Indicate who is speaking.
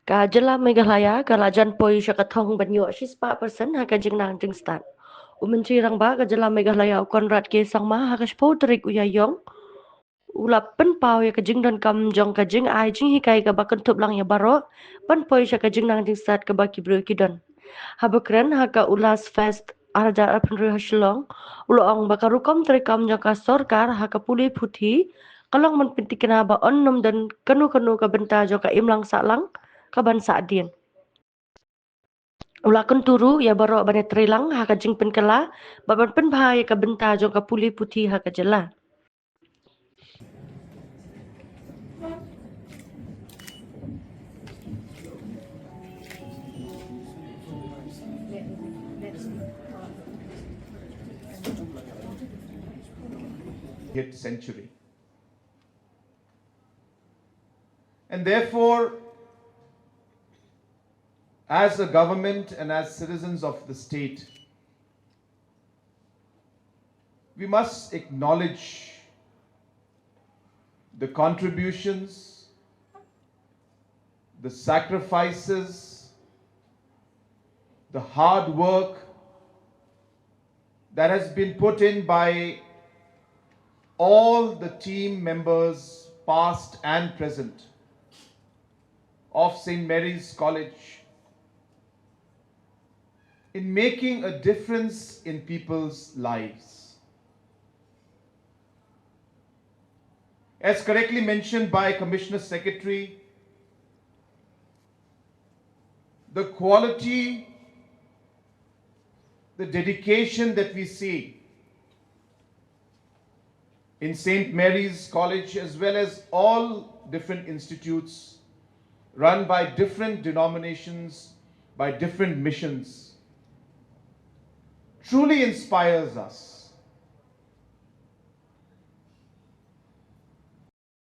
Speaker 1: Ka Jylla Meghalaya kalajan poi siya kathong banyo sispa person haka jingnang jingstad. Umentri rang ba ka Jylla Meghalaya konrad ke sang ma haka spodrik uyayong. Ulap pen pau ya ka jingdan kam jong ka jing ai jing hikai ka bakun tup lang ya baro. Pen poi siya ka jingnang jingstad ka baki bro kidon. Habakren haka ulas fest araja apan hasilong. Uloong baka rukom trikam jong ka sorkar haka puli putih. Kalong menpinti kenaba onnom dan kenu-kenu ka benta jong ka imlang saklang kaban saadin. Ulakon turu ya baro bane trilang haka jing penkela baban penbahaya ka benta jong ka puli putih haka jela.
Speaker 2: Hit century. And therefore, as a government and as citizens of the state, we must acknowledge the contributions, the sacrifices, the hard work that has been put in by all the team members, past and present, of St. Mary's College in making a difference in people's lives. As correctly mentioned by Commissioner Secretary, the quality, the dedication that we see in St. Mary's College, as well as all different institutes run by different denominations, by different missions, truly inspires us.